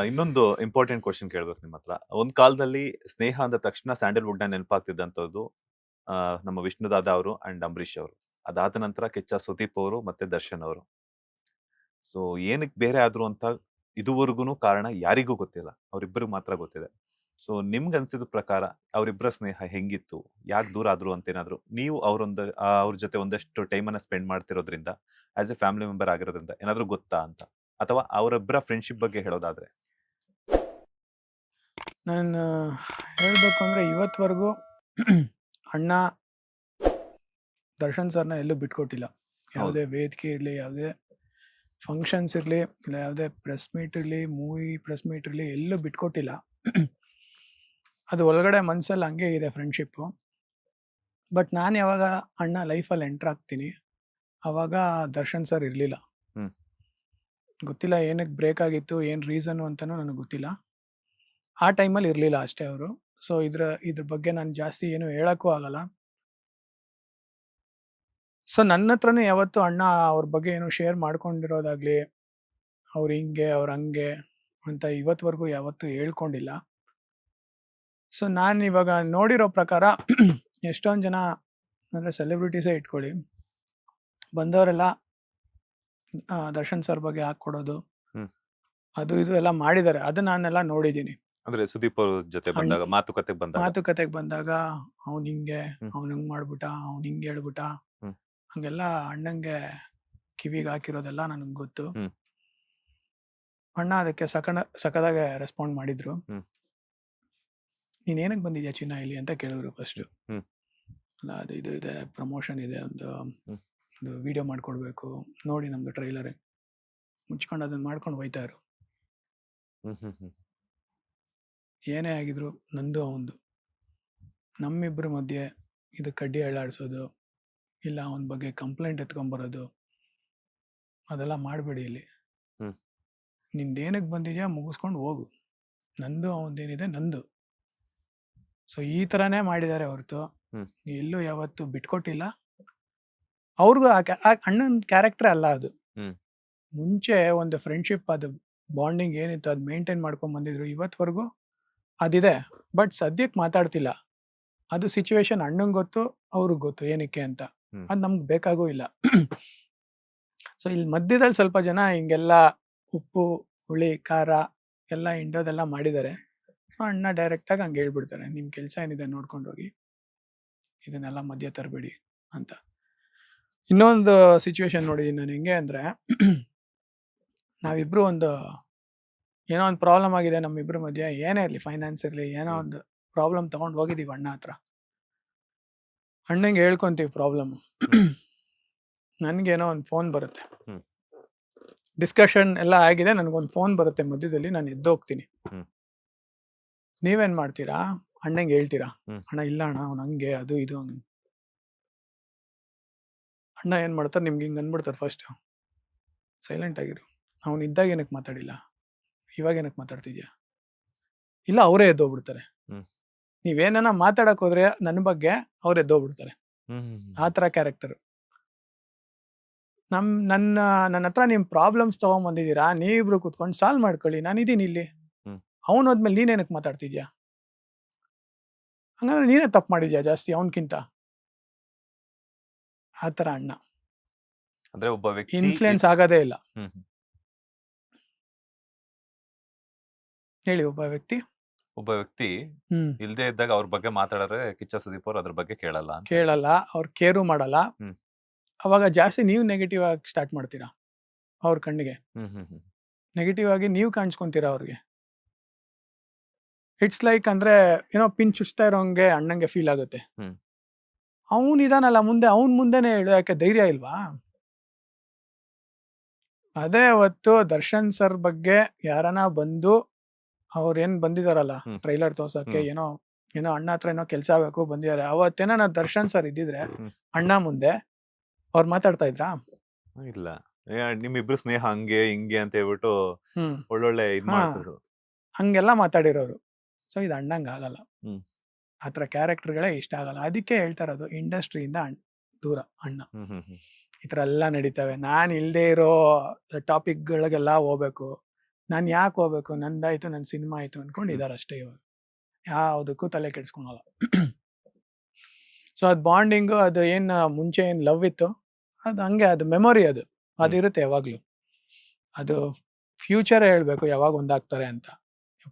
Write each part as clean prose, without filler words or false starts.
ಇನ್ನೊಂದು important question ಕೇಳ್ಬೇಕು ನಿಮ್ಮ ಹತ್ರ. ಒಂದ್ ಕಾಲದಲ್ಲಿ ಸ್ನೇಹ ಅಂದ ತಕ್ಷಣ ಸ್ಯಾಂಡಲ್‌ವುಡ್‌ನ ನೆನಪಾಗ್ತಿದ್ದಂಥದ್ದು ನಮ್ಮ ವಿಷ್ಣುದಾದ ಅವರು ಅಂಡ್ ಅಂಬರೀಷ್ ಅವರು. ಅದಾದ ನಂತರ ಕಿಚ್ಚ ಸುದೀಪ್ ಅವರು ಮತ್ತೆ ದರ್ಶನ್ ಅವರು. ಸೊ ಏನಕ್ಕೆ ಬೇರೆ ಆದ್ರು ಅಂತ ಇದುವರೆಗೂ ಕಾರಣ ಯಾರಿಗೂ ಗೊತ್ತಿಲ್ಲ. ಅವರಿಬ್ಬರಿಗೆ ಮಾತ್ರ ಗೊತ್ತಿದೆ. ಸೊ ನಿಮ್ಗೆ ಅನ್ಸಿದ ಪ್ರಕಾರ ಅವರಿಬ್ಬರ ಸ್ನೇಹ ಹೆಂಗಿತ್ತು? ಯಾಕೆ ದೂರ ಆದ್ರು ಅಂತ ಏನಾದ್ರು ನೀವು ಅವ್ರ ಜೊತೆ ಒಂದಷ್ಟು ಟೈಮನ್ನ ಸ್ಪೆಂಡ್ ಮಾಡ್ತಿರೋದ್ರಿಂದ ಆಸ್ ಎ ಫ್ಯಾಮಿಲಿ ಮೆಂಬರ್ ಆಗಿರೋದ್ರಿಂದ ಏನಾದ್ರು ಗೊತ್ತಾ ಅಂತ? ಅಥವಾ ಅವರಿಬ್ಬರ ಫ್ರೆಂಡ್ಶಿಪ್ ಬಗ್ಗೆ ಹೇಳೋದಾದ್ರೆ? ನಾನು ಹೇಳ್ಬೇಕು ಅಂದ್ರೆ ಇವತ್ವರೆಗೂ ಅಣ್ಣ ದರ್ಶನ್ ಸರ್ನ ಎಲ್ಲೂ ಬಿಟ್ಕೊಟ್ಟಿಲ್ಲ. ಹೌದು. ಯಾವುದೇ ವೇದಿಕೆ ಇರಲಿ, ಯಾವುದೇ ಫಂಕ್ಷನ್ಸ್ ಇರಲಿ, ಇಲ್ಲ ಯಾವುದೇ ಪ್ರೆಸ್ ಮೀಟ್ ಇರಲಿ, ಮೂವಿ ಪ್ರೆಸ್ ಮೀಟ್ ಇರಲಿ, ಎಲ್ಲೂ ಬಿಟ್ಕೊಟ್ಟಿಲ್ಲ. ಅದು ಒಳಗಡೆ ಮನ್ಸಲ್ಲಿ ಹಂಗೆ ಇದೆ ಫ್ರೆಂಡ್ಶಿಪ್ಪು. ಬಟ್ ನಾನು ಯಾವಾಗ ಅಣ್ಣ ಲೈಫಲ್ಲಿ ಎಂಟರ್ ಆಗ್ತೀನಿ, ಅವಾಗ ದರ್ಶನ್ ಸರ್ ಇರಲಿಲ್ಲ. ಹ್ಮ್. ಗೊತ್ತಿಲ್ಲ ಏನಕ್ಕೆ ಬ್ರೇಕ್ ಆಗಿತ್ತು, ಏನು ರೀಸನ್ನು ಅಂತಲೂ ನನಗೆ ಗೊತ್ತಿಲ್ಲ. ಆ ಟೈಮಲ್ಲಿ ಇರಲಿಲ್ಲ ಅಷ್ಟೇ ಅವರು. ಸೊ ಇದ್ರ ಬಗ್ಗೆ ನಾನು ಜಾಸ್ತಿ ಏನು ಹೇಳಕ್ಕೂ ಆಗಲ್ಲ. ಸೊ ನನ್ನ ಹತ್ರನೂ ಯಾವತ್ತೂ ಅಣ್ಣ ಅವ್ರ ಬಗ್ಗೆ ಏನು ಶೇರ್ ಮಾಡ್ಕೊಂಡಿರೋದಾಗ್ಲಿ, ಅವ್ರು ಹಿಂಗೆ, ಅವ್ರು ಹಂಗೆ ಅಂತ ಇವತ್ವರೆಗೂ ಯಾವತ್ತೂ ಹೇಳ್ಕೊಂಡಿಲ್ಲ. ಸೊ ನಾನು ಇವಾಗ ನೋಡಿರೋ ಪ್ರಕಾರ ಎಷ್ಟೊಂದು ಜನ ಅಂದರೆ ಸೆಲೆಬ್ರಿಟೀಸೇ ಇಟ್ಕೊಳ್ಳಿ, ಬಂದವರೆಲ್ಲ ದರ್ಶನ್ ಸರ್ ಬಗ್ಗೆ ಹಾಕ್ಕೊಡೋದು, ಹ್ಮ್. ಅದು ಇದು ಎಲ್ಲ ಮಾಡಿದ್ದಾರೆ. ಅದು ನಾನೆಲ್ಲ ನೋಡಿದ್ದೀನಿ. ಅಂದ್ರೆ ಸುದೀಪ್ ಅವ್ರ ಜೊತೆ ಬಂದಾಗ ಮಾತುಕತೆ ಮಾತುಕತೆಗೆ ಬಂದಾಗ ಅವ್ನು ಹಿಂಗೆ, ಹ್ಮ್. ಅವ್ನು ಹಂಗೆ ಮಾಡ್ಬಿಟ್ಟ, ಅವ್ನು ಹಿಂಗೆ ಹೇಳ್ಬಿಟ್ಟ, ಹ್ಮ್. ಹಂಗೆಲ್ಲ ಅಣ್ಣಂಗೆ ಕಿವಿಗೆ ಹಾಕಿರೋದೆಲ್ಲ ನನಗೆ ಗೊತ್ತು. ಹ್ಮ್. ಅಣ್ಣ ಅದಕ್ಕೆ ಸಖತ್ತಾಗಿ ರೆಸ್ಪಾಂಡ್ ಮಾಡಿದ್ರು. ಹ್ಮ್. ನೀನ್ ಏನಕ್ಕೆ ಬಂದಿದ್ಯಾ ಚಿನ್ನ ಇಲ್ಲಿ ಅಂತ ಕೇಳಿದ್ರು ಫಸ್ಟ್. ಹ್ಮ್. ಅಲ್ಲ ಅದು ಇದು ಇದೆ, ಪ್ರಮೋಷನ್ ಇದೆ, ಒಂದು ಹ್ಮ್. ವಿಡಿಯೋ ಮಾಡ್ಕೊಡ್ಬೇಕು, ನೋಡಿ ನಮ್ದು ಟ್ರೈಲರ್ ಮುಚ್ಕೊಂಡು ಅದನ್ನ ಮಾಡ್ಕೊಂಡು ಹೋಯ್ತಾರು. ಹ್ಮ್. ಹ್ಮ್. ಹ್ಮ್. ಏನೇ ಆಗಿದ್ರು ನಂದು ಅವಂದು, ನಮ್ಮಿಬ್ಬರ ಮಧ್ಯೆ ಇದು ಕಡ್ಡಿ ಅಳ್ಳಾಡ್ಸೋದು, ಇಲ್ಲ ಅವನ ಬಗ್ಗೆ ಕಂಪ್ಲೇಂಟ್ ಎತ್ಕೊಂಬರೋದು, ಅದೆಲ್ಲ ಮಾಡಬೇಡಿ ಇಲ್ಲಿ. ಹ್ಮ್. ನಿಂದೇನಕ್ಕೆ ಬಂದಿದ್ಯಾ ಮುಗಿಸ್ಕೊಂಡು ಹೋಗು, ನಂದು ಅವಂದೇನಿದೆ ನಂದು. ಸೊ ಈ ಥರನೇ ಮಾಡಿದ್ದಾರೆ ಹೊರತು ಹ್ಮ್. ಎಲ್ಲೂ ಯಾವತ್ತೂ ಬಿಟ್ಕೊಟ್ಟಿಲ್ಲ. ಅವ್ರಿಗೂ ಆ ಅಣ್ಣನ ಕ್ಯಾರೆಕ್ಟರ್ ಅಲ್ಲ ಅದು. ಹ್ಮ್. ಮುಂಚೆ ಒಂದು ಫ್ರೆಂಡ್ಶಿಪ್, ಅದು ಬಾಂಡಿಂಗ್ ಏನಿತ್ತು ಅದು ಮೇಂಟೈನ್ ಮಾಡ್ಕೊಂಡ್ ಬಂದಿದ್ರು. ಇವತ್ವರೆಗೂ ಅದಿದೆ. ಬಟ್ ಸದ್ಯಕ್ಕೆ ಮಾತಾಡ್ತಿಲ್ಲ. ಅದು ಸಿಚುವೇಶನ್ ಅಣ್ಣಂಗೆ ಗೊತ್ತು, ಅವ್ರಿಗೆ ಗೊತ್ತು ಏನಕ್ಕೆ ಅಂತ. ಹ್ಮ್. ಅದು ನಮ್ಗೆ ಬೇಕಾಗೂ ಇಲ್ಲ. ಸೊ ಇಲ್ಲಿ ಮಧ್ಯದಲ್ಲಿ ಸ್ವಲ್ಪ ಜನ ಹಿಂಗೆಲ್ಲ ಉಪ್ಪು, ಹುಳಿ, ಖಾರ ಎಲ್ಲ ಹಿಂಡೋದೆಲ್ಲ ಮಾಡಿದ್ದಾರೆ. ಸೊ ಅಣ್ಣ ಡೈರೆಕ್ಟಾಗಿ ಹಂಗೆ ಹೇಳ್ಬಿಡ್ತಾರೆ, ನಿಮ್ಮ ಕೆಲಸ ಏನಿದೆ ನೋಡ್ಕೊಂಡು ಹೋಗಿ, ಇದನ್ನೆಲ್ಲ ಮಧ್ಯ ತರಬೇಡಿ ಅಂತ. ಇನ್ನೊಂದು ಸಿಚುವೇಶನ್ ನೋಡಿದೀನಿ ನಾನು. ಹೆಂಗೆ ಅಂದ್ರೆ ನಾವಿಬ್ರು ಏನೋ ಒಂದು ಪ್ರಾಬ್ಲಮ್ ಆಗಿದೆ ನಮ್ಮಿಬ್ರ ಮಧ್ಯೆ, ಏನೇ ಇರಲಿ, ಫೈನಾನ್ಸ್ ಇರಲಿ, ಏನೋ ಒಂದು ಪ್ರಾಬ್ಲಮ್ ತಗೊಂಡು ಹೋಗಿದೀವಿ ಅಣ್ಣ ಹತ್ರ. ಅಣ್ಣಂಗೆ ಹೇಳ್ಕೊಂತೀವಿ ಪ್ರಾಬ್ಲಮ್. ನನ್ಗೇನೋ ಒಂದು ಫೋನ್ ಬರುತ್ತೆ, ಡಿಸ್ಕಷನ್ ಎಲ್ಲ ಆಗಿದೆ, ನನಗೊಂದು ಫೋನ್ ಬರುತ್ತೆ ಮಧ್ಯದಲ್ಲಿ, ನಾನು ಎದ್ದೋಗ್ತೀನಿ. ನೀವೇನ್ ಮಾಡ್ತೀರಾ? ಅಣ್ಣಂಗೆ ಹೇಳ್ತೀರಾ, ಅಣ್ಣ ಇಲ್ಲ ಅಣ್ಣ ಅವ್ನು ಹಂಗೆ, ಅದು ಇದು. ಅಣ್ಣ ಏನ್ ಮಾಡ್ತಾರೆ, ನಿಮ್ಗೆ ಹಿಂಗೆ ಅಂದ್ಬಿಡ್ತಾರೆ ಫಸ್ಟ್, ಸೈಲೆಂಟ್ ಆಗಿರು, ಅವ್ನು ಇದ್ದಾಗ ಏನಕ್ಕೆ ಮಾತಾಡಿಲ್ಲ, ಇವಾಗ ಏನಕ್ಕೆ ಮಾತಾಡ್ತಿದ್ಯಾ? ಇಲ್ಲ ಅವರೇ ಎದ್ದೋಗ್ಬಿಡ್ತಾರೆ. ನೀವೇನ ಮಾತಾಡಕ್ ಹೋದ್ರೆ ನನ್ನ ಬಗ್ಗೆ ಅವ್ರು ಎದ್ದೋಗ್ಬಿಡ್ತಾರೆ. ಆ ಥರ ಕ್ಯಾರೆಕ್ಟರ್. ನನ್ನ ಹತ್ರ ನಿಮ್ ಪ್ರಾಬ್ಲಮ್ಸ್ ತಗೊಂಡ್ ಬಂದಿದ್ದೀರಾ, ನೀವಿಬ್ರು ಕುತ್ಕೊಂಡು ಸಾಲ್ವ್ ಮಾಡ್ಕೊಳ್ಳಿ, ನಾನು ಇದೀನಿ ಇಲ್ಲಿ. ಅವನು ಹೋದ್ಮೇಲೆ ನೀನೇನಕ್ಕೆ ಮಾತಾಡ್ತಿದ್ಯಾ? ಹಂಗಂದ್ರೆ ನೀನೇ ತಪ್ಪು ಮಾಡಿದ್ಯಾ ಜಾಸ್ತಿ ಅವನ್ಕಿಂತ? ಆ ಥರ ಅಣ್ಣ. ಅಂದ್ರೆ ಒಬ್ಬ ವ್ಯಕ್ತಿ ಇನ್ಫ್ಲುಯೆನ್ಸ್ ಆಗೋದೇ ಇಲ್ಲ. ಹೇಳಿ. ಒಬ್ಬ ವ್ಯಕ್ತಿ ಇಲ್ದೇ ಇದ್ದಾಗ ಅವ್ರ ಬಗ್ಗೆ ಮಾತಾಡಿದ್ರೆ ಕಿಚ್ಚ ಸುದೀಪ್ ಅವ್ರು ಅದ್ರ ಬಗ್ಗೆ ಕೇಳಲ್ಲ, ಅವ್ರು ಕೇರು ಮಾಡಲ್ಲ. ಅವಾಗ ಜಾಸ್ತಿ ನೀವು ನೆಗೆಟಿವ್ ಆಗಿ ಸ್ಟಾರ್ಟ್ ಮಾಡ್ತೀರಾ ಅವ್ರ ಕಣ್ಣಿಗೆ. ನೆಗೆಟಿವ್ ಆಗಿ ನೀವು ಕಾಣಿಸ್ಕೊಂತೀರಾ ಅವ್ರಿಗೆ. ಇಟ್ಸ್ ಲೈಕ್ ಅಂದ್ರೆ ಏನೋ ಪಿನ್ ಚುಚ್ತಾ ಇರೋಂಗೆ ಅಣ್ಣಂಗೆ ಫೀಲ್ ಆಗುತ್ತೆ. ಅವನ್ ಇದಾನಲ್ಲ ಮುಂದೆ, ಅವನ್ ಮುಂದೆನೆ ಹೇಳೋಕೆ ಧೈರ್ಯ ಇಲ್ವಾ? ಅದೇ ಅವತ್ತು ದರ್ಶನ್ ಸರ್ ಬಗ್ಗೆ ಯಾರನ ಬಂದು ಅವ್ರೇನ್ ಬಂದಿದಾರಲ್ಲ ಟ್ರೈಲರ್ ತೋರ್ಸಕ್ಕೆ, ಏನೋ ಅಣ್ಣ ಹತ್ರ ಏನೋ ಕೆಲ್ಸ ಆಗ್ಬೇಕು ಬಂದಿದ್ದಾರೆ, ಅವತ್ತೇನ ದರ್ಶನ್ ಸರ್ ಇದ್ದಿದ್ರೆ ಅಣ್ಣ ಮುಂದೆ ಅವ್ರು ಮಾತಾಡ್ತಾ ಇದ್ರಾ? ಇಲ್ಲ. ನಿಮ್ಮಿಬ್ರು ಸ್ನೇಹ ಹಂಗೆ ಹಿಂಗೆ ಅಂತ ಹೇಳ್ಬಿಟ್ಟು ಒಳ್ಳೊಳ್ಳೆ ಇದ್ ಮಾಡ್ತಿದ್ರು, ಹಂಗೆಲ್ಲ ಮಾತಾಡಿರೋರು. ಸೊ ಇದು ಅಣ್ಣಂಗ್ ಆಗಲ್ಲ. ಆತರ ಕ್ಯಾರೆಕ್ಟರ್ಗಳೇ ಇಷ್ಟ ಆಗಲ್ಲ. ಅದಕ್ಕೆ ಹೇಳ್ತಾ ಇರೋದು, ಇಂಡಸ್ಟ್ರಿಯಿಂದ ದೂರ ಅಣ್ಣ. ಈ ತರ ಎಲ್ಲ ನಡೀತವೆ. ನಾನು ಇಲ್ದೇ ಇರೋ ಟಾಪಿಕ್ ಗಳಿಗೆಲ್ಲ ಹೋಗ್ಬೇಕು, ನಾನು ಯಾಕೆ ಹೋಗ್ಬೇಕು, ನಂದಾಯ್ತು, ನನ್ನ ಸಿನಿಮಾ ಆಯ್ತು ಅನ್ಕೊಂಡು ಹ್ಮ್. ಇದಾರೆ ಅಷ್ಟೇ ಇವಾಗ. ಯಾವುದಕ್ಕೂ ತಲೆ ಕೆಡ್ಸ್ಕೊಳಲ್ಲ. ಸೊ ಅದು ಬಾಂಡಿಂಗು, ಅದು ಏನ್ ಮುಂಚೆ ಏನ್ ಲವ್ ಇತ್ತು ಅದು ಹಂಗೆ, ಅದು ಮೆಮೊರಿ, ಅದು ಅದಿರುತ್ತೆ ಯಾವಾಗ್ಲೂ. ಅದು ಫ್ಯೂಚರ್ ಹೇಳ್ಬೇಕು ಯಾವಾಗ ಒಂದಾಗ್ತಾರೆ ಅಂತ.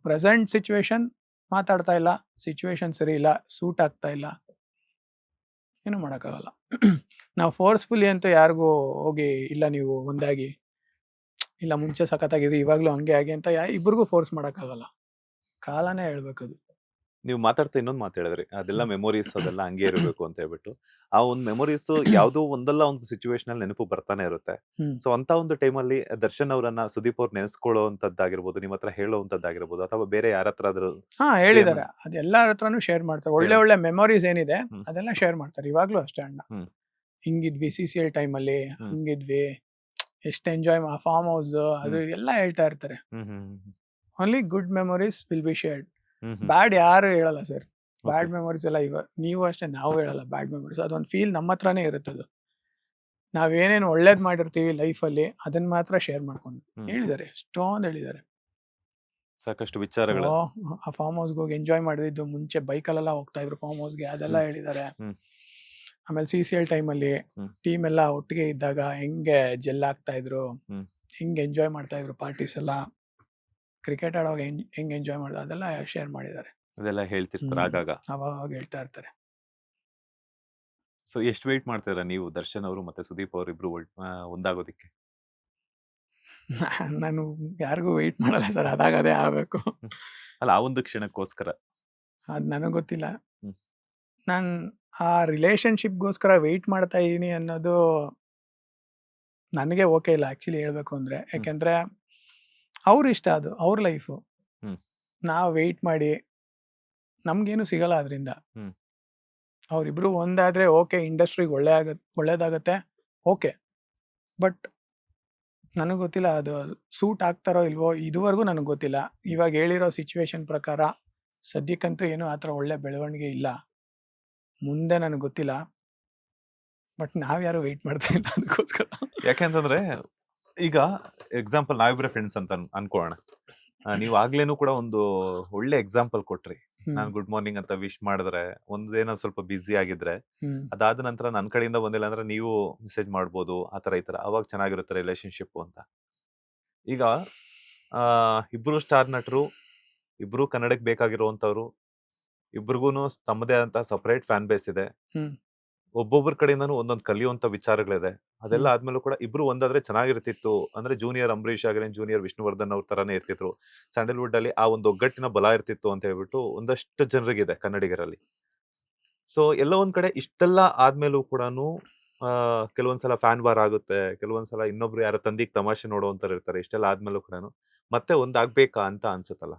ಪ್ರೆಸೆಂಟ್ ಸಿಚುವೇಶನ್ ಮಾತಾಡ್ತಾ ಇಲ್ಲ, ಸಿಚುವೇಶನ್ ಸರಿ ಇಲ್ಲ, ಸೂಟ್ ಆಗ್ತಾ ಇಲ್ಲ, ಏನು ಮಾಡೋಕ್ಕಾಗಲ್ಲ. ನಾವು ಫೋರ್ಸ್ಫುಲಿ ಅಂತೂ ಯಾರಿಗೂ ಹೋಗಿ ಇಲ್ಲ ನೀವು ಒಂದಾಗಿ, ಇಲ್ಲ ಮುಂಚೆ ಸಖತ್ತಾಗಿದೆ ಇವಾಗ್ಲೂ ಹಂಗೆ ಆಗಿ ಅಂತ ಇಬ್ರಿಗೂ ಫೋರ್ಸ್ ಮಾಡೋಕ್ಕಾಗಲ್ಲ. ಕಾಲನೇ ಹೇಳ್ಬೇಕದು. ನೀವು ಮಾತಾಡ್ತಾ ಇನ್ನೊಂದು ಮಾತು ಹೇಳಿದ್ರಿ, ಅದೆಲ್ಲ ಹ್ಮ್. ಮೆಮೊರೀಸ್ ಅದೆಲ್ಲ ಹಂಗೆ ಇರಬೇಕು ಅಂತ ಹೇಳ್ಬಿಟ್ಟು. ಆ ಒಂದು ಮೆಮೊರೀಸ್ ಯಾವುದೋ ಒಂದಲ್ಲ ಒಂದು ಸಿಚುವೇಶನ್ ಅಲ್ಲಿ ನೆನಪು ಬರ್ತಾನೆ ಇರುತ್ತೆ. ಹ್ಮ್. ಸೊ ಅಂತ ಒಂದು ಟೈಮಲ್ಲಿ ದರ್ಶನ್ ಅವರನ್ನ ಸುದೀಪ್ ಅವ್ರು ನೆನೆಸ್ಕೊಳ್ಳುವಂತದ್ದಾಗಿರ್ಬೋದು, ನಿಮ್ಮ ಹತ್ರ ಹೇಳುವಂತದ್ದಾಗಿರ್ಬೋದು, ಅಥವಾ ಬೇರೆ ಯಾರ ಹತ್ರ ಆದ್ರೂ ಹಾ, ಸೇಮ್ ಹೇಳಿದ್ದಾರೆ. ಅದು ಎಲ್ಲಾರ ಹತ್ರನೂ ಶೇರ್ ಮಾಡ್ತಾರೆ. ಒಳ್ಳೆ ಹೇಳ ಒಳ್ಳೆ ಮೆಮೊರೀಸ್ ಏನಿದೆ ಹ್ಮ್ ಅದೆಲ್ಲ ಶೇರ್ ಮಾಡ್ತಾರೆ. ಇವಾಗ್ಲೂ ಅಷ್ಟೇ ಅಣ್ಣ. ಹ್ಮ್ ಹಿಂಗಿದ್ವಿ CCL ಟೈಮಲ್ಲಿ, ಹ್ಮ್ ಹಂಗಿದ್ವಿ, ಎಷ್ಟು ಎಂಜಾಯ್ ಫಾರ್ಮ್ ಹೌಸ್ ಅದು ಹ್ಮ್ ಎಲ್ಲ ಹೇಳ್ತಾ ಇರ್ತಾರೆ. Hmm hmm only good memories will be shared. Hmm hmm bad ಯಾರು ಹೇಳಲ್ಲ ಸರ್. ಓಕೆ. ಬ್ಯಾಡ್ ಮೆಮೊರೀಸ್ ಎಲ್ಲ ನೀವು ಅಷ್ಟೇ, ನಾವು ಹೇಳಲ್ಲ ಬ್ಯಾಡ್ ಮೆಮೊರೀಸ್. ಅದೊಂದು ಫೀಲ್ ನಮ್ಮ ಹತ್ರನೇ ಇರುತ್ತದು. ನಾವೇನೇನು ಒಳ್ಳೇದ್ ಮಾಡಿರ್ತೀವಿ ಲೈಫಲ್ಲಿ ಅದನ್ನ ಮಾತ್ರ ಶೇರ್ ಮಾಡ್ಕೊಂಡು ಹ್ಮ್ ಹೇಳಿದ್ದಾರೆ. ಎಷ್ಟೊಂದು ಹೇಳಿದ್ದಾರೆ. ಸಾಕಷ್ಟು ಓ, ವಿಚಾರಗಳ ಆ ಫಾರ್ಮ್ ಹೌಸ್ಗೆ ಹೋಗಿ ಎಂಜಾಯ್ ಮಾಡಿದ್ದು, ಮುಂಚೆ ಬೈಕಲ್ಲೆಲ್ಲ ಹೋಗ್ತಾ ಇದ್ರು ಫಾರ್ಮ್ ಹೌಸ್ಗೆ, ಅದೆಲ್ಲ ಹ್ಮ್ ಹೇಳಿದ್ದಾರೆ. ಹ್ಮ್ ಆಮೇಲೆ CCL ಟೈಮಲ್ಲಿ ಹ್ಮ್ ಟೀಮ್ ಎಲ್ಲ ಒಟ್ಟಿಗೆ ಇದ್ದಾಗ ಹೆಂಗೆ ಜೆಲ್ ಆಗ್ತಾ ಇದ್ರು, ಹ್ಮ್ ಹೆಂಗೆ ಎಂಜಾಯ್ ಮಾಡ್ತಾ ಇದ್ರು ಪಾರ್ಟೀಸ್ ಎಲ್ಲ, ಕ್ರಿಕೆಟ್ ಆಡುವಾಗ ಹೆಂಗ್ ಎಂಜಾಯ್ ಮಾಡಿದ್ರು ಅದೆಲ್ಲ ಶೇರ್ ಮಾಡಿದ್ದಾರೆ. ಅದೆಲ್ಲ ಹೇಳ್ತಿರ್ತಾರೆ ಆಗಾಗ. ಅವಾಗ ಹೇಳ್ತಾ ಇರ್ತಾರೆ. ಸೊ ಎಷ್ಟು ವೆಯ್ಟ್ ಮಾಡ್ತೀರಾ ನೀವು ದರ್ಶನ್ ಅವರು ಮತ್ತೆ ಸುದೀಪ್ ಅವರು ಇಬ್ರು ಒಂದಾಗೋದಿಕ್ಕೆ? ನಾನು ಯಾರಿಗೂ ವೆಯ್ಟ್ ಮಾಡಲ್ಲ ಸರ್, ಅದಾಗ ಅದೇ ಆಗ್ಬೇಕು. ಹ್ಮ್. ಅಲ್ಲ, ಆ ಒಂದು ಕ್ಷಣಕ್ಕೋಸ್ಕರ. ಅದು ನನಗೆ ಗೊತ್ತಿಲ್ಲ. ಹ್ಮ್ ನಾನು ಆ ರಿಲೇಶನ್ಶಿಪ್ಗೋಸ್ಕರ ವೆಯ್ಟ್ ಮಾಡ್ತಾ ಇದ್ದೀನಿ ಅನ್ನೋದು ನನಗೆ ಓಕೆ ಇಲ್ಲ ಆಕ್ಚುಲಿ ಹೇಳ್ಬೇಕು ಅಂದ್ರೆ. ಹ್ಮ್ ಯಾಕೆಂದ್ರೆ ಅವ್ರ ಇಷ್ಟ, ಅದು ಅವ್ರ ಲೈಫು. ಹ್ಮ್ ನಾವು ವೆಯ್ಟ್ ಮಾಡಿ ನಮ್ಗೇನು ಸಿಗಲ್ಲ ಅದರಿಂದ. ಹ್ಮ್ ಅವರಿಬ್ರು ಒಂದಾದ್ರೆ ಓಕೆ, ಇಂಡಸ್ಟ್ರಿಗೆ ಒಳ್ಳೇದಾಗತ್ತೆ, ಓಕೆ. ಬಟ್ ನನಗೆ ಗೊತ್ತಿಲ್ಲ ಅದು ಸೂಟ್ ಆಗ್ತಾರೋ ಇಲ್ವೋ, ಇದುವರೆಗೂ ನನಗೆ ಗೊತ್ತಿಲ್ಲ. ಇವಾಗ ಹೇಳಿರೋ ಸಿಚುವೇಶನ್ ಪ್ರಕಾರ ಸದ್ಯಕ್ಕಂತೂ ಏನು ಆ ಥರ ಒಳ್ಳೆ ಬೆಳವಣಿಗೆ ಇಲ್ಲ. ಮುಂದೆ ನನಗೆ ಗೊತ್ತಿಲ್ಲ. ಬಟ್ ನಾವ್ಯಾರು ವೆಯ್ಟ್ ಮಾಡ್ತಾ ಇಲ್ಲ ಅದಕ್ಕೋಸ್ಕರ. ಯಾಕೆಂತಂದ್ರೆ ಈಗ ಎಕ್ಸಾಂಪಲ್ ನಾವಿಬ್ರೆ ಫ್ರೆಂಡ್ಸ್ ಅಂತ ಅನ್ಕೊಳ್ಳೋಣ. ನೀವು ಆಗ್ಲೇನು ಕೂಡ ಒಂದು ಒಳ್ಳೆ ಎಕ್ಸಾಂಪಲ್ ಕೊಟ್ರಿ. ನಾನು ಗುಡ್ ಮಾರ್ನಿಂಗ್ ಅಂತ ವಿಶ್ ಮಾಡಿದ್ರೆ, ಒಂದೇನೋ ಸ್ವಲ್ಪ ಬ್ಯುಸಿ ಆಗಿದ್ರೆ, ಅದಾದ ನಂತರ ನನ್ನ ಕಡೆಯಿಂದ ಬಂದಿಲ್ಲ ಅಂದ್ರೆ ನೀವು ಮೆಸೇಜ್ ಮಾಡ್ಬೋದು, ಆ ತರ ಈ ತರ, ಅವಾಗ ಚೆನ್ನಾಗಿರುತ್ತೆ ರಿಲೇಶನ್ಶಿಪ್ ಅಂತ. ಈಗ ಇಬ್ರು ಸ್ಟಾರ್ ನಟರು, ಇಬ್ರು ಕನ್ನಡಕ್ಕೆ ಬೇಕಾಗಿರುವಂತವ್ರು, ಇಬ್ರಿಗೂನು ತಮ್ಮದೇ ಅಂತ ಸಪರೇಟ್ ಫ್ಯಾನ್ ಬೇಸ್ ಇದೆ. ಒಬ್ಬೊಬ್ಬರ ಕಡೆಯಿಂದನೂ ಒಂದೊಂದು ಕಲಿಯುವಂತ ವಿಚಾರಗಳಿದೆ. ಅದೆಲ್ಲ ಆದ್ಮೇಲೂ ಕೂಡ ಇಬ್ರು ಒಂದಾದ್ರೆ ಚೆನ್ನಾಗಿರ್ತಿತ್ತು. ಅಂದ್ರೆ ಜೂನಿಯರ್ ಅಂಬರೀಷ್ ಆಗಲಿ, ಜೂನಿಯರ್ ವಿಷ್ಣುವರ್ಧನ್ ಅವ್ರ ತರಾನೇ ಇರ್ತಿದ್ರು. ಸ್ಯಾಂಡಲ್ವುಡ್ ಅಲ್ಲಿ ಆ ಒಂದು ಒಗ್ಗಟ್ಟಿನ ಬಲ ಇರ್ತಿತ್ತು ಅಂತ ಹೇಳ್ಬಿಟ್ಟು ಒಂದಷ್ಟು ಜನರಿಗಿದೆ ಕನ್ನಡಿಗರಲ್ಲಿ. ಸೊ ಎಲ್ಲ ಒಂದ್ ಕಡೆ ಇಷ್ಟೆಲ್ಲ ಆದ್ಮೇಲೂ ಕೂಡನು ಕೆಲವೊಂದ್ಸಲ ಫ್ಯಾನ್ ವಾರ್ ಆಗುತ್ತೆ, ಕೆಲವೊಂದ್ಸಲ ಇನ್ನೊಬ್ರು ಯಾರೋ ತಂದಿಗ್ ತಮಾಷೆ ನೋಡುವಂತವ್ರು ಇರ್ತಾರೆ. ಇಷ್ಟೆಲ್ಲ ಆದ್ಮೇಲೂ ಕೂಡನು ಮತ್ತೆ ಒಂದಾಗ್ಬೇಕಾ ಅಂತ ಅನ್ಸುತ್ತಲ್ಲ.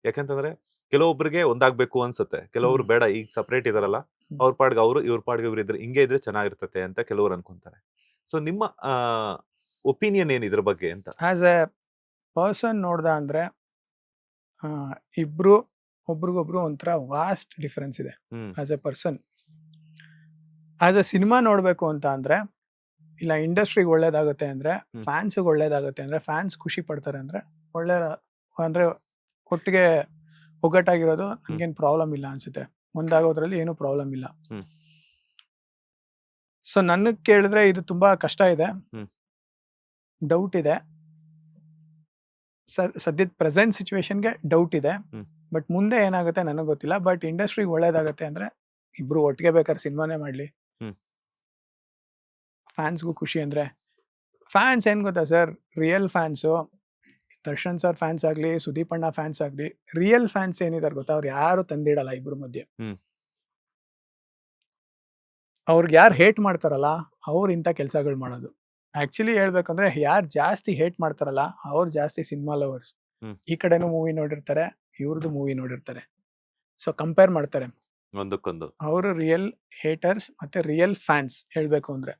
ಯಾಕಂತಂದ್ರೆ ಕೆಲವೊಬ್ರಿಗೆ ಒಂದಾಗ್ಬೇಕು ಅನ್ಸುತ್ತೆ, ಕೆಲವೊಬ್ರು ಬೇಡ, ಈಗ ಸಪರೇಟ್ ಇದಾರಲ್ಲ, ಅವ್ರ ಪಾಡ್ಗೆ ಅವರು, ಇವ್ರ ಪಾಡ್ಗೆ ಇವ್ರು ಇದ್ರೆ ಹಿಂಗೆ ಇದ್ರೆ ಚೆನ್ನಾಗಿರ್ತತೆ ಅಂತ ಕೆಲವ್ರು ಅನ್ಕೊಂತಾರೆ. ಸೊ ನಿಮ್ಮ ಒಪಿನಿಯನ್ ಏನ್ ಇದ್ರ ಬಗ್ಗೆ ಅಂತ? ಆಸ್ ಎ ಪರ್ಸನ್ ನೋಡ್ದ ಅಂದ್ರೆ ಇಬ್ರು ಒಬ್ರಿಗೊಬ್ರು ಒಂಥರ ವಾಸ್ಟ್ ಡಿಫರೆನ್ಸ್ ಇದೆ. As A person, as A cinema ನೋಡ್ಬೇಕು ಅಂತ ಅಂದ್ರೆ, ಇಲ್ಲ ಇಂಡಸ್ಟ್ರಿಗೆ ಒಳ್ಳೇದಾಗುತ್ತೆ ಅಂದ್ರೆ, ಫ್ಯಾನ್ಸ್ಗೆ ಒಳ್ಳೇದಾಗುತ್ತೆ ಅಂದ್ರೆ, ಫ್ಯಾನ್ಸ್ ಖುಷಿ ಪಡ್ತಾರೆ ಅಂದ್ರೆ, ಒಳ್ಳೆ ಅಂದ್ರೆ ಒಟ್ಟಿಗೆ ಒಗ್ಗಟ್ಟಾಗಿರೋದು ನನ್ಗೇನ್ ಪ್ರಾಬ್ಲಮ್ ಇಲ್ಲ ಅನ್ಸುತ್ತೆ. ಒಂದಾಗೋದ್ರಲ್ಲಿ ಏನು ಪ್ರಾಬ್ಲಮ್ ಇಲ್ಲ. ಸೊ ನನಗ್ ಕೇಳಿದ್ರೆ ಇದು ತುಂಬಾ ಕಷ್ಟ ಇದೆ, ಡೌಟ್ ಇದೆ. ಸದ್ಯದ ಪ್ರೆಸೆಂಟ್ ಸಿಚುವೇಶನ್ಗೆ ಡೌಟ್ ಇದೆ. ಬಟ್ ಮುಂದೆ ಏನಾಗುತ್ತೆ ನನಗೆ ಗೊತ್ತಿಲ್ಲ. ಬಟ್ ಇಂಡಸ್ಟ್ರಿಗೆ ಒಳ್ಳೇದಾಗತ್ತೆ ಅಂದ್ರೆ ಇಬ್ರು ಒಟ್ಟಿಗೆ ಬೇಕಾದ್ರೆ ಸಿನಿಮಾನೇ ಮಾಡ್ಲಿ, ಫ್ಯಾನ್ಸ್ಗೂ ಖುಷಿ ಅಂದ್ರೆ. ಫ್ಯಾನ್ಸ್ ಏನ್ ಗೊತ್ತಾ sir, real fans, Darshan sir fans ಆಗ್ಲಿ, ಸುದೀಪ್ ಅಣ್ಣ ಫ್ಯಾನ್ಸ್ ಆಗ್ಲಿ, ರಿಯಲ್ ಫ್ಯಾನ್ಸ್ ಏನಿದಾರೆ ಗೊತ್ತಾ, ಅವ್ರು ಯಾರು ತಂದಿಡಲ್ಲ ಇಬ್ರು ಮಧ್ಯೆ. ಅವ್ರಿಗೆ ಯಾರು ಹೇಟ್ ಮಾಡ್ತಾರಲ್ಲ ಅವ್ರು ಇಂಥ ಕೆಲ್ಸಗಳು ಮಾಡೋದು. ಆಕ್ಚುಲಿ ಹೇಳ್ಬೇಕಂದ್ರೆ ಯಾರು ಜಾಸ್ತಿ ಹೇಟ್ ಮಾಡ್ತಾರಲ್ಲ ಅವ್ರು ಜಾಸ್ತಿ ಸಿನಿಮಾ ಲವರ್ಸ್. ಈ ಕಡೆನೂ ಮೂವಿ ನೋಡಿರ್ತಾರೆ, ಇವ್ರದ್ದು ಮೂವಿ ನೋಡಿರ್ತಾರೆ. ಸೊ ಕಂಪೇರ್ ಮಾಡ್ತಾರೆ ಒಂದಕ್ಕೊಂದು. ಅವರು ರಿಯಲ್ ಹೇಟರ್ಸ್ ಮತ್ತೆ ರಿಯಲ್ ಫ್ಯಾನ್ಸ್ ಹೇಳ್ಬೇಕು ಅಂದ್ರೆ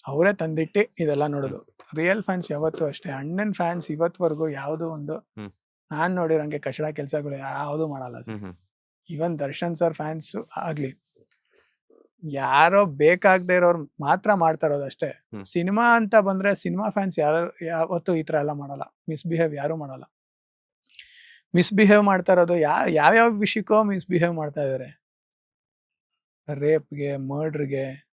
ಅವರೇ ತಂದಿಟ್ಟು ಇದೆಲ್ಲ ನೋಡೋದು. ರಿಯಲ್ ಫ್ಯಾನ್ಸ್ ಯಾವತ್ತೂ ಅಷ್ಟೇ. ಅಣ್ಣನ್ ಫ್ಯಾನ್ಸ್ ಇವತ್ವರೆಗೂ ಯಾವ್ದೋ ಒಂದು ನಾನ್ ನೋಡಿರಂಗೆ ಕಚಡ ಕೆಲ್ಸಗಳು ಯಾವ್ದು ಮಾಡಲ್ಲ ಸರ್. ಇವನ್ ದರ್ಶನ್ ಸರ್ ಫ್ಯಾನ್ಸ್ ಆಗ್ಲಿ, ಯಾರೋ ಬೇಕಾಗದೆ ಇರೋರು ಮಾತ್ರ ಮಾಡ್ತಾ ಇರೋದು ಅಷ್ಟೇ. ಹ್ಮ್. ಸಿನಿಮಾ ಅಂತ ಬಂದ್ರೆ ಸಿನಿಮಾ ಫ್ಯಾನ್ಸ್ ಯಾವತ್ತೂ ಈ ತರ ಎಲ್ಲ ಮಾಡಲ್ಲ. ಮಿಸ್‌ಬಿಹೇವ್ ಯಾರು ಮಾಡಲ್ಲ. ಮಿಸ್‌ಬಿಹೇವ್ ಮಾಡ್ತಾ ಇರೋದು ಯಾವ್ಯಾವ ವಿಷಯಕ್ಕೋ ಮಿಸ್‌ಬಿಹೇವ್ ಮಾಡ್ತಾ ಇದಾರೆ. ರೇಪ್‌ಗೆ, ಮರ್ಡರ್‌ಗೆ,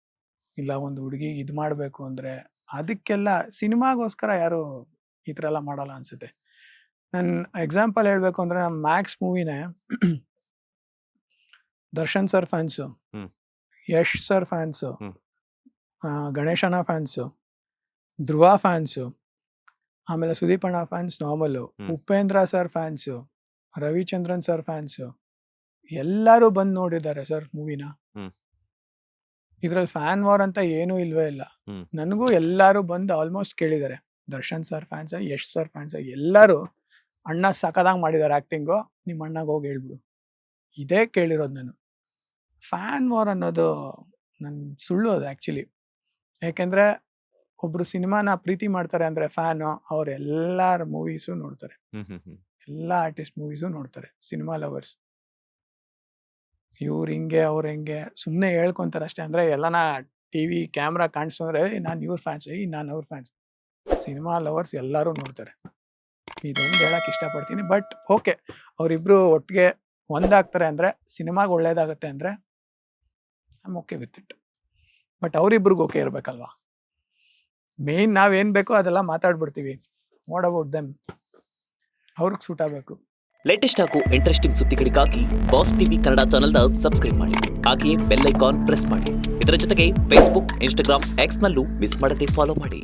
ಇಲ್ಲ ಒಂದು ಹುಡುಗಿ ಇದ್ ಮಾಡ್ಬೇಕು ಅಂದ್ರೆ ಅದಕ್ಕೆಲ್ಲ ಸಿನಿಮಾಗೋಸ್ಕರ ಯಾರು ಈ ತರ ಎಲ್ಲ ಮಾಡಲ್ಲ ಅನ್ಸುತ್ತೆ. ನನ್ ಎಕ್ಸಾಂಪಲ್ ಹೇಳ್ಬೇಕು ಅಂದ್ರೆ ನಮ್ ಮ್ಯಾಕ್ಸ್ ಮೂವಿನೇ ದರ್ಶನ್ ಸರ್ ಫ್ಯಾನ್ಸು, ಹ್ಮ್. ಯಶ್ ಸರ್ ಫ್ಯಾನ್ಸು, ಹ್ಮ್. ಗಣೇಶಣ್ಣ ಫ್ಯಾನ್ಸು, ಧ್ರುವ ಫ್ಯಾನ್ಸು, ಆಮೇಲೆ ಸುದೀಪ್ ಅಣ್ಣ ಫ್ಯಾನ್ಸ್ ನಾರ್ಮಲ್ಲು, ಹ್ಮ್. Upendra sir fans, Ravichandran sir fans, ಎಲ್ಲರೂ ಬಂದ್ ನೋಡಿದ್ದಾರೆ ಸರ್ ಮೂವಿನ. ಹ್ಮ್. ಇದ್ರಲ್ಲಿ ಫ್ಯಾನ್ ವಾರ್ ಅಂತ ಏನೂ ಇಲ್ವೇ ಇಲ್ಲ. ಹ್ಮ್. ನನಗೂ ಎಲ್ಲರೂ ಬಂದು ಆಲ್ಮೋಸ್ಟ್ ಕೇಳಿದ್ದಾರೆ. ದರ್ಶನ್ ಸರ್ ಫ್ಯಾನ್ಸ, ಯಶ್ ಸರ್ ಫ್ಯಾನ್ಸ, ಎಲ್ಲರೂ ಅಣ್ಣ ಸಖತ್ತಾಗಿ ಮಾಡಿದ್ದಾರೆ ಆಕ್ಟಿಂಗು, ನಿಮ್ಮ ಅಣ್ಣಗೆ ಹೋಗಿ ಹೇಳ್ಬಿಡು. ಇದೇ ಕೇಳಿರೋದು ನಾನು. ಫ್ಯಾನ್ ವಾರ್ ಅನ್ನೋದು ನನ್ ಸುಳ್ಳು ಅದು ಆಕ್ಚುಲಿ. ಯಾಕೆಂದ್ರೆ ಒಬ್ರು ಸಿನಿಮಾನ ಪ್ರೀತಿ ಮಾಡ್ತಾರೆ ಅಂದ್ರೆ ಫ್ಯಾನು, ಅವ್ರ ಎಲ್ಲಾರ ಮೂವೀಸು ನೋಡ್ತಾರೆ. ಹ್ಮ್. ಹ್ಮ್. ಹ್ಮ್. ಎಲ್ಲಾ ಆರ್ಟಿಸ್ಟ್ ಮೂವೀಸು ನೋಡ್ತಾರೆ. Cinema lovers. ಇವ್ರು ಹಿಂಗೆ ಅವ್ರ ಹೆಂಗೆ ಸುಮ್ನೆ ಹೇಳ್ಕೊಂತಾರೆ ಅಷ್ಟೇ. ಅಂದ್ರೆ ಎಲ್ಲಾನ ಟಿವಿ ಕ್ಯಾಮ್ರಾ ಕಾಣಿಸ್ತಂದ್ರೆ ನಾನ್ ಇವ್ರ ಫ್ಯಾನ್ಸ್, ನಾನ್ ಅವ್ರ ಫ್ಯಾನ್ಸ್. ಸಿನಿಮಾ ಲವರ್ಸ್ ಎಲ್ಲಾರು ನೋಡ್ತಾರೆ. ಇದೊಂದು ಹೇಳಕ್ ಇಷ್ಟಪಡ್ತೀನಿ. ಬಟ್ ಓಕೆ, ಅವ್ರಿಬ್ರು ಒಟ್ಟಿಗೆ ಒಂದಾಗ್ತಾರೆ ಅಂದ್ರೆ ಸಿನಿಮಾಗ್ ಒಳ್ಳೇದಾಗತ್ತೆ ಅಂದ್ರೆ I'm okay with it. But ಅವ್ರಿಬ್ರಿಗೂ ಓಕೆ ಇರ್ಬೇಕಲ್ವಾ. ಮೇನ್ ನಾವೇನ್ ಬೇಕೋ ಅದೆಲ್ಲ ಮಾತಾಡ್ಬಿಡ್ತೀವಿ. What about them? ಅವ್ರಿಗೆ ಸೂಟ್ ಆಗ್ಬೇಕು. ಲೇಟೆಸ್ಟ್ ಹಾಗೂ ಇಂಟ್ರೆಸ್ಟಿಂಗ್ ಸುದ್ದಿಗಳಿಗಾಗಿ ಬಾಸ್ ಟಿವಿ ಕನ್ನಡ ಚಾನೆಲ್ನ ಸಬ್ಸ್ಕ್ರೈಬ್ ಮಾಡಿ. ಹಾಗೆಯೇ ಬೆಲ್ ಐಕಾನ್ ಪ್ರೆಸ್ ಮಾಡಿ. ಇದರ ಜೊತೆಗೆ ಫೇಸ್ಬುಕ್, ಇನ್ಸ್ಟಾಗ್ರಾಮ್, ಎಕ್ಸ್ನಲ್ಲೂ ಮಿಸ್ ಮಾಡದೆ ಫಾಲೋ ಮಾಡಿ.